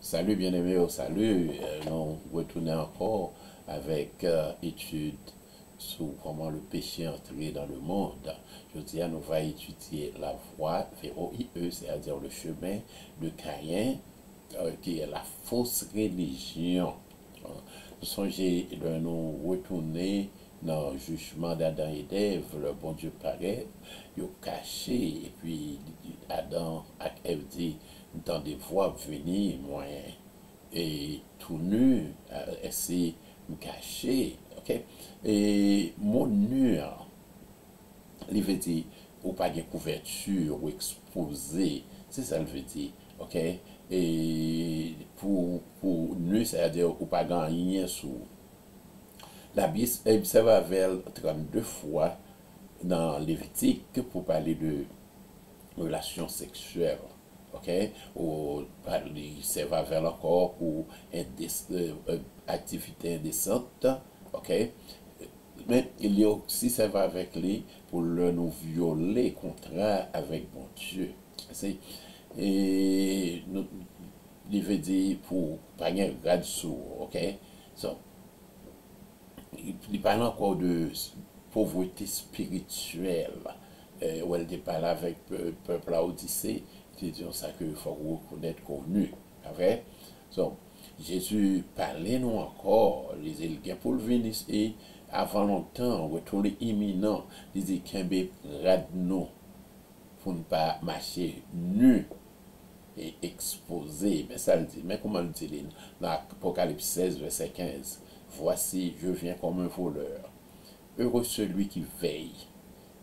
Salut bien-aimé, au salut. Nous retournons encore avec étude sur comment le péché est entré dans le monde. Je dis, nous va étudier la voie, VOIE, c'est-à-dire le chemin de Caïn, qui est la fausse religion. Nous songez de nous retourner dans le jugement d'Adam et d'Ève, le bon Dieu paraît, il a caché, et puis Adam et Ève dit, dans des voies venir, moi, et tout nu, essayer de me cacher, ok? Et mon nu, il veut dire, ou pas de couverture, ou exposé, c'est ça le veut dire, ok? Et pour nu, c'est-à-dire, ou pas gagner sous. La Bible observe 32 fois dans Lévitique pour parler de relations sexuelles. OK? Ou parler, ça va vers encore pour activité indécente. OK? Mais il y a aussi, ça va avec lui pour le nous violer contrat avec mon Dieu. C'est, et nous, il veut dire pour pas un grade sourd. OK? So, il parle encore de pauvreté spirituelle. Où elle parle avec le peuple à Odyssée, qui dit ça qu'il faut reconnaître connu. Vrai? So, Jésus parlait nous encore, les élèves pour le venir et avant longtemps, retour imminent, il dit qu'il y a nous pour ne pas marcher nu et exposé. Mais ça le dit. Mais comment le dit dans Apocalypse 16, verset 15? Voici, je viens comme un voleur. Heureux celui qui veille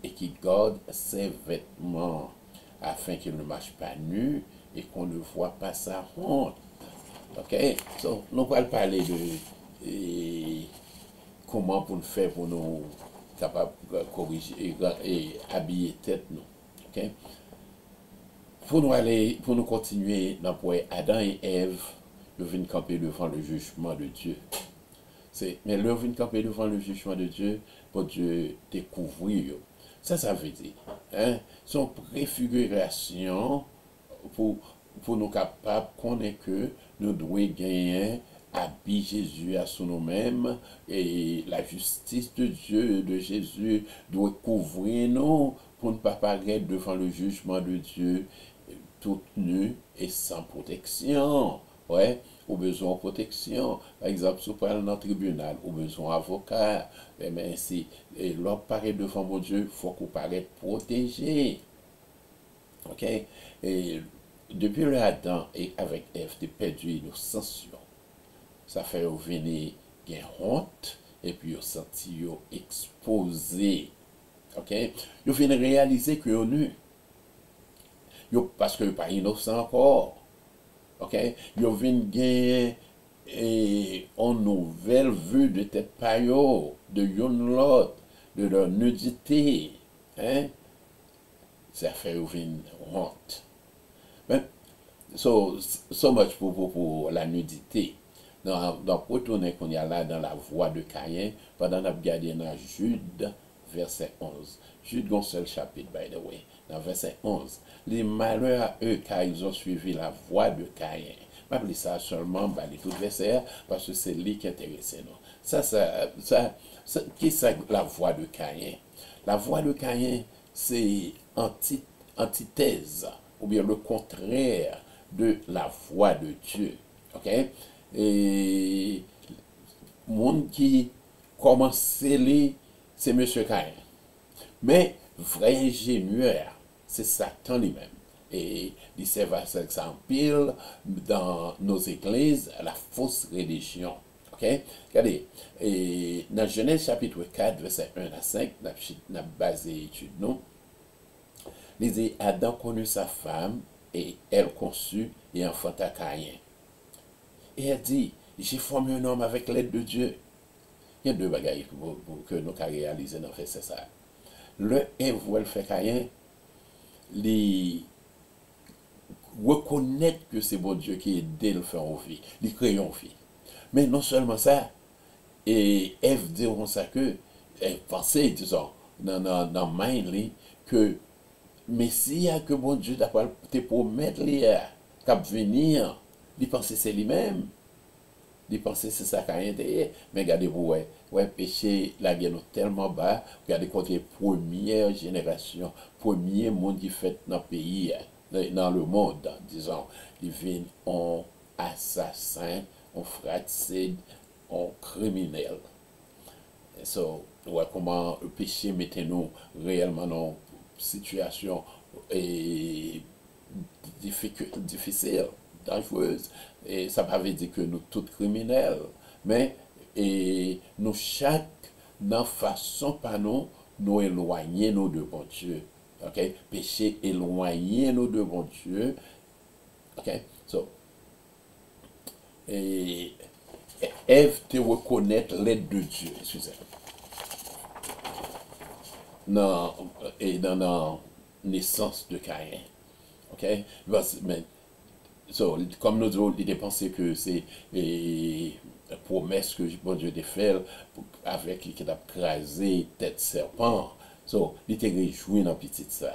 et qui garde ses vêtements afin qu'il ne marche pas nu et qu'on ne voit pas sa honte. Ok? So, nous allons parler de comment pour nous faire pour nous capables de corriger et habiller tête nous. Ok? Pour nous continuer dans le point, Adam et Ève, ils viennent camper devant le jugement de Dieu. Mais leur viennent camper devant le jugement de Dieu pour Dieu découvrir. Ça veut dire, hein, son préfiguration pour nous capables de connaître que nous devons gagner habiller Jésus à sous nous-mêmes et la justice de Dieu, de Jésus, doit couvrir nous pour ne pas paraître devant le jugement de Dieu tout nu et sans protection. Ouais, ou besoin de protection. Par exemple, si vous parlez dans le tribunal, ou besoin d'avocat, mais si l'homme paraît devant mon Dieu, il faut qu'on paraisse protégé. Ok? Et depuis le Adam et avec Ève, de perdu l'innocence, ça fait venir une honte, et puis ils senti exposé. Ok? Ils viennent réaliser que sont nus. Parce que pas innocent encore. OK? Yo vinn gagner une nouvelle vue de tête payo, de yon lot, de leur nudité. Hein? Ça fait une honte. Mais, so much pour la nudité. Donc, retourner qu'on y a là dans la voie de Caïn, pendant qu'on a regardé dans Jude, verset 11. Jude, un seul chapitre, by the way. Dans verset 11. Les malheurs à eux, car ils ont suivi la voie de Caïn. Je ne ça seulement, les tout verset, parce que c'est lui qui intéresse nous. Qui c'est la voie de Caïn? La voie de Caïn, c'est antithèse, ou bien le contraire de la voie de Dieu. OK? Et monde qui commence c'est Monsieur Caïn. Mais vrai ingénieur, c'est Satan lui-même. Et il sert à ça en pile dans nos églises, la fausse religion. OK? Regardez, et dans Genèse chapitre 4, verset 1 à 5, nous avons basé l'étude, non? Il dit, Adam connut sa femme et elle conçut et enfanta Caïn. Et elle dit, j'ai formé un homme avec l'aide de Dieu. Il y a deux bagailles que nous avons réalisé dans le verset ça. Le Ève, elle fait Caïn, les reconnaître que c'est bon Dieu qui aide le faire en vie, les créer en vie. Mais non seulement ça, et Ève dit ça que, elle pensait, disons, dans mind, que Messie que bon Dieu t'a promettre qu'à venir il pense c'est lui-même. Il pense c'est ça qui a été. Mais regardez-vous, ouais, péché, la guerre est tellement bas. Regardez côté première génération, premier monde qui fait dans le pays, dans le monde, disons, ils viennent en assassin, en fratricide, en criminel. So, ouais, comment le péché mettait nous réellement dans une situation et difficile, dangereuse. Et ça ne veut pas dire que nous tous criminels, mais et nous chaque, dans façon par nous, nous éloigner nous de bon Dieu. OK? Péché éloigner nous de bon Dieu. OK? So, et Ève te reconnaître l'aide de Dieu, excusez. Dans, et dans la naissance de Caïn. OK? Mais, so, comme nous autres, il pensé que c'est la promesse que bon Dieu a fait avec qui a crasé tête serpent. So, il était réjoui dans petite ça.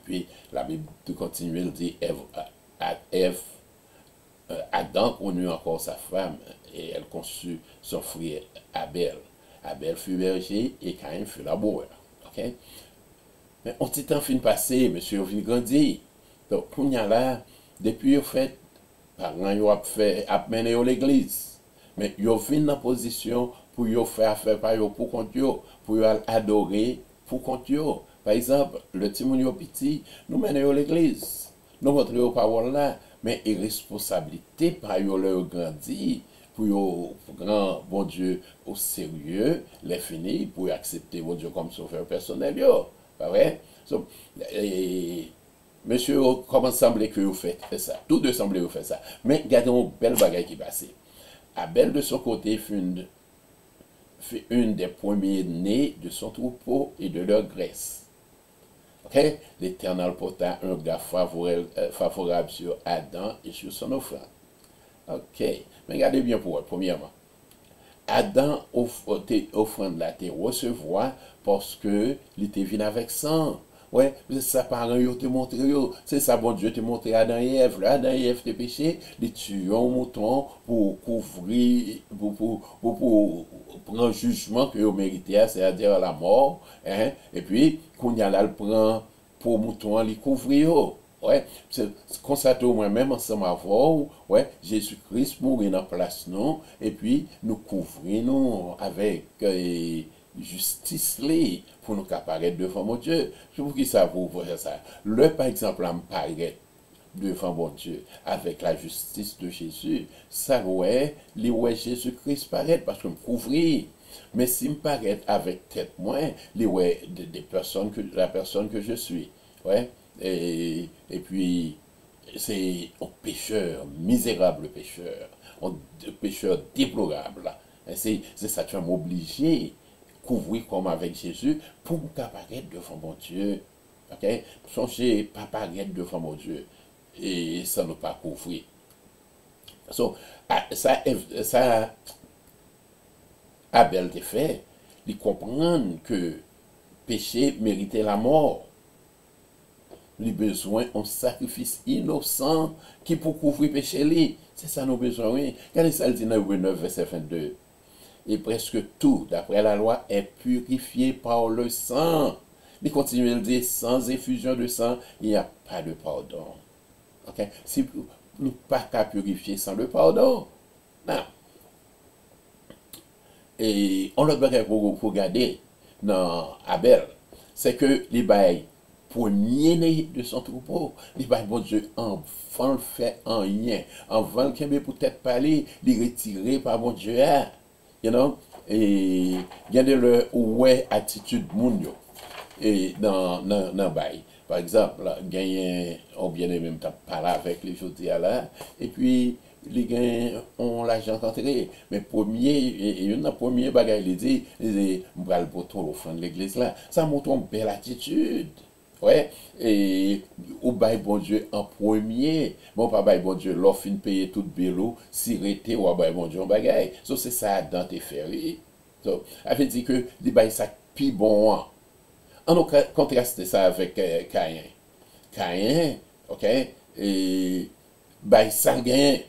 Puis la Bible continue, elle dit Ève, Adam connut encore sa femme et elle conçut son frère Abel. Abel fut berger et Caïn fut laboureur. OK? Mais on petit temps fin passé, monsieur vient grandir. Donc, pour y là, depuis le fait, parents yo a fait amener à l'église. Mais yo vinn dans position pour yo faire affaire par yo pour compte yo, pour yo adorer pour compte yo. Par exemple, le petit moun yo petit, nous menons à l'église. Nous montrons aux paroles là, mais les responsabilités par yo leur grandir pour yo grand bon Dieu au sérieux, les finir pour accepter bon Dieu comme sauveur personnel yo. Pas vrai? So, monsieur, comment semblait que vous faites ça? Tout deux semblait que vous faites ça. Mais regardez une belle bagaille qui passe. Abel, de son côté, fut une des premiers nés de son troupeau et de leur graisse. Okay? L'Éternel porta un regard favorable sur Adam et sur son offrande. OK. Mais regardez bien pour eux, premièrement. Adam offrande la terre recevoir parce que il était venu avec sang. Ouais, c'est ça parents yo te montré yo, c'est ça bon Dieu te montré Adam et Ève, là Adam et Ève te péché, les tuent un mouton pour couvrir pour prendre jugement que vous méritez, c'est-à-dire la mort, hein, et puis qu'on y a là le prend pour mouton les couvrir. Ouais, c'est constater moi-même ensemble avec ouais, Jésus-Christ mourir dans place nous et puis nous couvrir nous avec justice li pour nous apparaître devant mon Dieu. Je vous dis ça vous voyez ça. Le par exemple à me paraître devant mon Dieu avec la justice de Jésus, ça ouais, les ouais Jésus-Christ paraît parce que me couvrir. Mais si me paraît avec tête moins, les ouais des personnes que la personne que je suis. Ouais. Et puis, c'est un pécheur, misérable pécheur, un pécheur déplorable. C'est ça qui va m'obliger à couvrir comme avec Jésus pour me apparaître devant mon Dieu. Ok? Songez, pas apparaître devant mon Dieu et ça ne pas couvrir. So, ça Abel te fait, il comprend que péché méritait la mort. Les besoins un sacrifice innocent qui pour couvrir péché li. C'est ça nos besoins, oui. Regardez ça, le dit dans Hébreux 9, verset 22. Et presque tout, d'après la loi, est purifié par le sang. Il continue à dire, sans effusion de sang, il n'y a pas de pardon. Ok? Si nous pas qu'à purifier sans le pardon, non. Et on l'autre bagage pour regarder dans Abel, c'est que les bails premier de son troupeau, il va bon Dieu enfant le fait en rien, avant le peut-être parler, il retiré par bon Dieu, you know, et gardez le ouais attitude moun yo et dans bail. Par exemple, gagner on bien même parler avec les jodi là et puis les gains ont l'argent entré mais premier et une premier bagaille il dit m'bral bouton l'offrande l'église là ça montre une belle attitude. Ouais, et ou bail bon Dieu en premier, bon pas bail bon Dieu l'offre fin payer tout bélo, si rété ou bail bon Dieu en bagaille. So c'est ça dans tes ferries. So, avait dit que les bail ça pi bon. On a contrasté ça avec Caïn. Caïn, OK, et bah, ça gagne,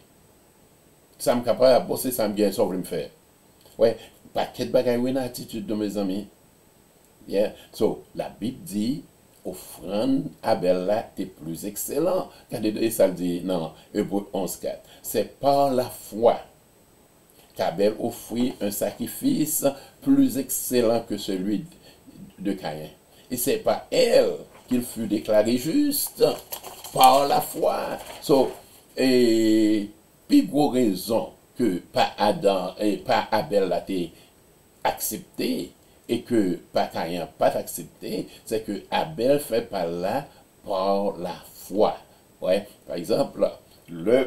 ça me capable de bosser, ça me gagne, ça veut me faire. Ouais, paquet de bagaille, une attitude de mes amis. Yeah. So, la Bible dit, offrande Abel là, t'es plus excellent. Et ça le dit, non, Hébreu 11:4. C'est par la foi qu'Abel offrit un sacrifice plus excellent que celui de Caïn. Et c'est par elle qu'il fut déclaré juste par la foi. So, et puis, gros raison que pas Adam et pas Abel a été accepté et que pas Caïn pas accepté, c'est que Abel fait par là par la foi. Ouais, par exemple,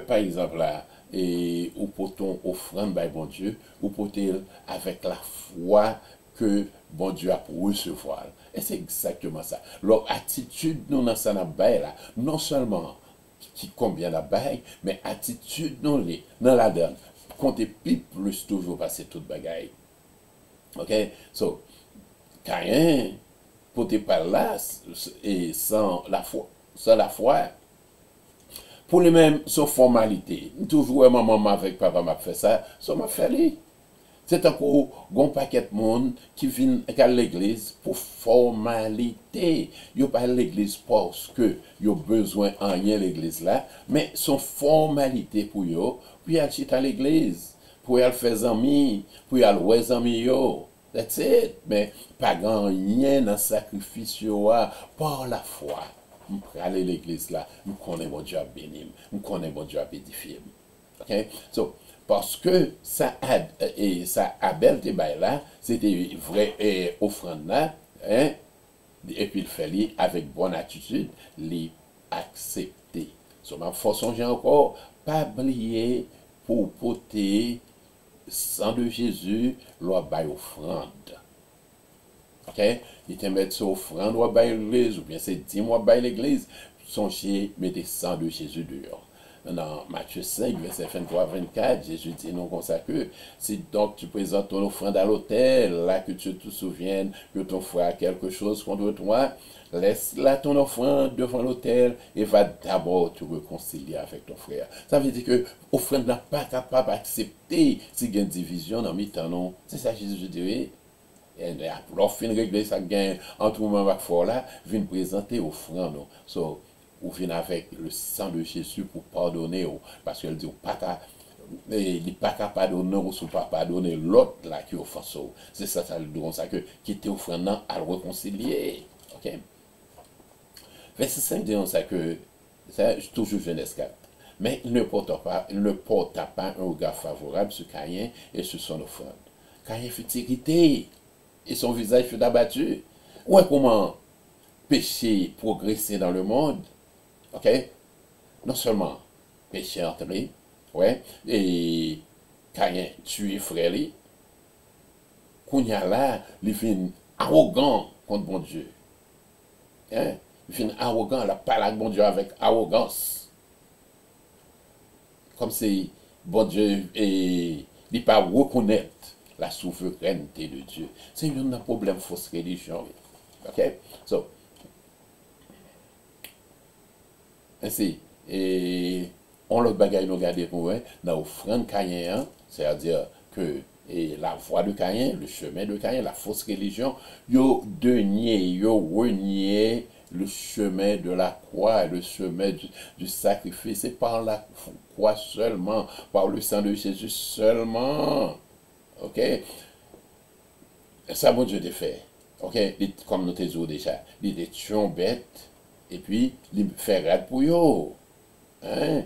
par exemple là, et ou pour ton offrande by bon Dieu, ou pour avec la foi que bon Dieu a pour recevoir. Et c'est exactement ça. Leur attitude, nous, dans ça, là, non seulement qui combien la baille, mais attitude, non, les, dans la donne. Comptez plus toujours passer toute bagaille. Ok? So, Caïn, pour te par là, et sans la foi, pour les mêmes, sans formalité. Toujours, maman avec papa m'a fait ça, ça m'a fait lui. C'est encore un paquet de monde qui vient à l'église pour formalité. Ils pas à l'église parce que ils ont besoin en rien l'église là, mais son formalité pour eux, puis aller à l'église, pour aller faire amis, pour aller voir amis yo. That's it. Mais pas grand rien dans sacrifice par la foi. Je peux aller à l'église là, je connais mon Dieu à bénir, je connais mon Dieu à édifier. OK? So, parce que ça Abel te bail là, c'était vrai offrande là, hein? Et puis il fallait avec bonne attitude les accepter. So, ma force encore, pas oublier pour porter sang de Jésus, leur bail offrande. OK? Il te met sur offrande ou bail l'église, ou bien c'est 10 mois bail l'église, songez, mettez sang de Jésus dehors. Dans Matthieu 5, verset 23-24, Jésus dit non comme ça que si donc tu présentes ton offrande à l'autel, là que tu te souviennes que ton frère a quelque chose contre toi, laisse là ton offrande devant l'autel et va d'abord te réconcilier avec ton frère. Ça veut dire que l'offrande n'a pas capable d'accepter s'il y a une division dans mi-temps, non. C'est ça Jésus dirait. Et alors, fin régler ça gagne entre moi et fois là, vient présenter offrande. So, ou vient avec le sang de Jésus pour pardonner, parce qu'elle dit, il n'est pas capable de pardonner ou pas pardonner l'autre là qui offense. C'est ça, ça le dit ça que qui était offrande à le réconcilier. OK? Verset 5 dit ça que, c'est toujours Genèse 4. Mais il ne porta pas un regard favorable sur Caïn et sur son offrande. Caïn fut irrité et son visage fut abattu. Ouais, comment péché progresser dans le monde? OK? Non seulement péché entré, ouais, et Caïn tué frère, qu'on y a là, il fait arrogant contre bon Dieu. Hein? Il fait arrogant, il parle avec bon Dieu avec arrogance. Comme si bon Dieu il ne pas reconnaître la souveraineté de Dieu. C'est un problème fausse religion. OK? So, ainsi, et on le bagaille nous garder pour eux, dans l'offrande Caïn, c'est-à-dire que la voie de Caïn, le chemin de Caïn, la fausse religion, yo renié le chemin de la croix, le chemin du sacrifice, c'est par la croix seulement, par le sang de Jésus seulement. OK? Ça, bon Dieu te fait. OK? Comme nous t'avons déjà, il est tué bête, et puis, il fait rade pour yo. Hein?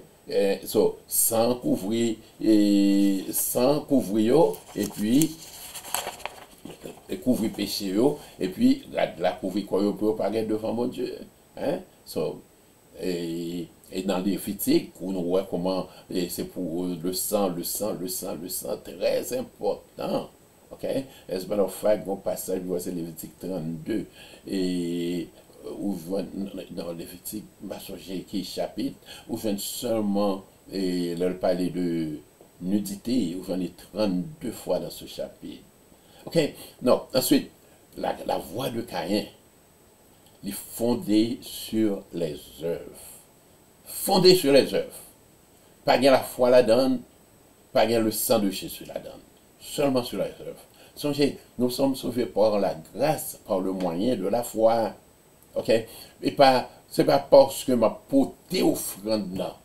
So, sans couvrir, et puis, couvrir péché yo, et puis, la couvrir quoi yo pour pas devant mon Dieu. Hein? So, et dans les Lévitique, on voit comment c'est pour le sang, très important. OK? As a matter of fact, mon passage, c'est Lévitique 32. Et où dans Lévitique, qui chapitre, où je viens seulement leur parler de nudité, où j'en ai 32 fois dans ce chapitre. OK? Non, ensuite, la voix de Caïn, est fondée sur les œuvres. Fondée sur les œuvres. pas gain la foi la donne, pas gain le sang de Jésus la donne. Seulement sur la œuvre. Songez, nous sommes sauvés par la grâce, par le moyen de la foi. OK? Et pas, c'est pas parce que m'a porté offrande là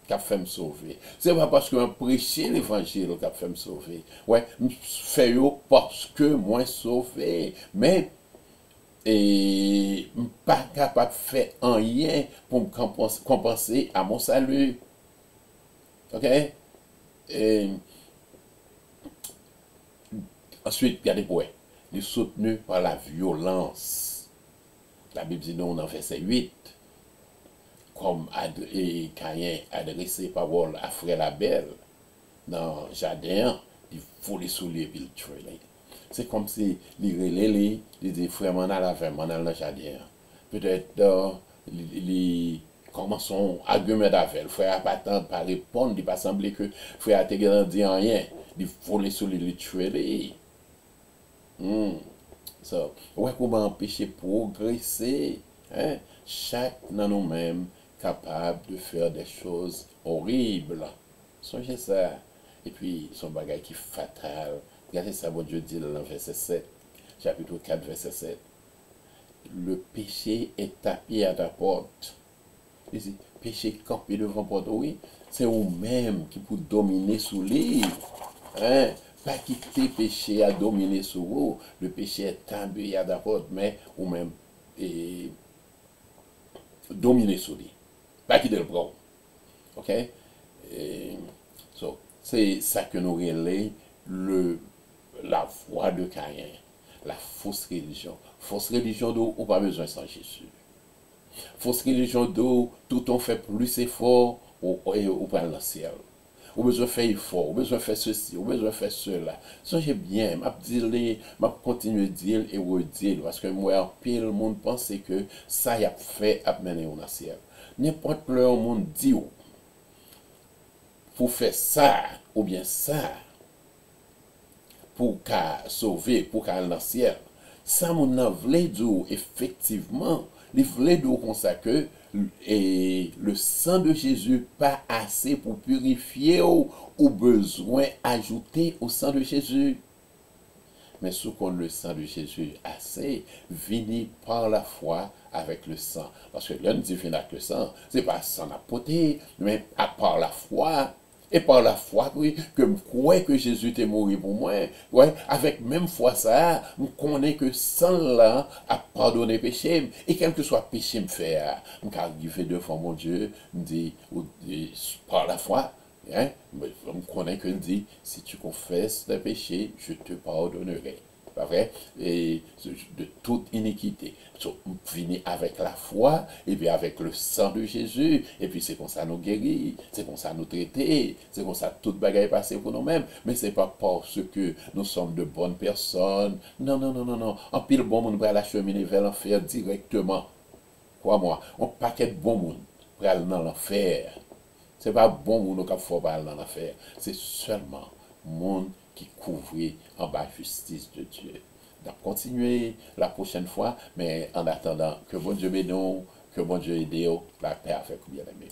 qui a fait me sauver. C'est pas parce que m'a prêché l'évangile qui a fait me sauver. Ouais, fait parce que moi sauvé. Mais et pas capable de faire rien pour me compenser à mon salut. OK? Et ensuite, regardez pour il est soutenu par la violence. La Bible dit non dans verset 8, comme Caïn adressé parole à frère Abel dans le jardin, il voulait sous les villes tuer. C'est comme si il dit frère, m'en a la veille, m'en a dans le jardin. Peut-être, il commence à argumenter avec le frère n'a pas tant pas répondre, il n'a pas semblé que le frère a été dit rien, il voulait sous les tuer. So, ouais, comment empêcher progresser, hein? Chaque dans nous-mêmes capable de faire des choses horribles. Songez ça. Et puis, son bagage qui est fatal. Regardez ça, bon Dieu dit dans le verset 7, chapitre 4, verset 7. Le péché est tapé à ta porte. Ici, péché campé devant porte, oui, c'est vous-même qui peut dominer sous livre. Hein? Pas quitter péché à dominer sur vous. Le péché est tombé à ta porte, mais vous-même dominer sur lui. Pas quitter le bras. OK? So, c'est ça que nous relève la voie de Caïn. La fausse religion. Fausse religion d'où on n'a pas besoin sans Jésus. Fausse religion d'où tout on fait plus effort ou pas dans le ciel. Ou besoin de faire effort, ou besoin de faire ceci, ou besoin de faire cela. Songez bien, je continue de dire et redire, parce que moi, pile le monde pense que ça y a fait à mener au ciel. N'importe le monde dit, pour faire ça, ou bien ça, pour qu'à sauver, pour qu'à aller dans le ciel. Ça, mon voulait dire, effectivement, il voulait dire comme ça que le sang de Jésus pas assez pour purifier ou besoin ajouter au sang de Jésus. Mais ce qu'on le sang de Jésus assez, vini par la foi avec le sang. Parce que l'un dit vini avec le sang, c'est pas sans apporter, mais à part la foi. Et par la foi, oui, que je crois que Jésus est mort pour moi, ouais, avec même foi ça, je connais que sans là, a pardonné péché, et quel que soit péché me faire, je arrive devant mon Dieu, me dit, par la foi, hein, je connais que dit, si tu confesses tes péchés, je te pardonnerai. Pas vrai? Et de toute iniquité. So, venir avec la foi, et puis avec le sang de Jésus, et puis c'est comme ça nous guérir, c'est comme ça nous traiter, c'est comme ça toute bagaille passée pour nous-mêmes, mais c'est pas parce que nous sommes de bonnes personnes. Non, non, non, non, non. En pile bon monde va la cheminer vers l'enfer directement. Crois-moi, on paquet de bon monde pour aller dans l'enfer. C'est pas bon monde qui faut aller dans l'enfer. C'est seulement monde qui couvre en bas justice de Dieu. Donc, continuer la prochaine fois, mais en attendant, que bon Dieu bénisse, que bon Dieu aide, la paix avec vous bien aimé.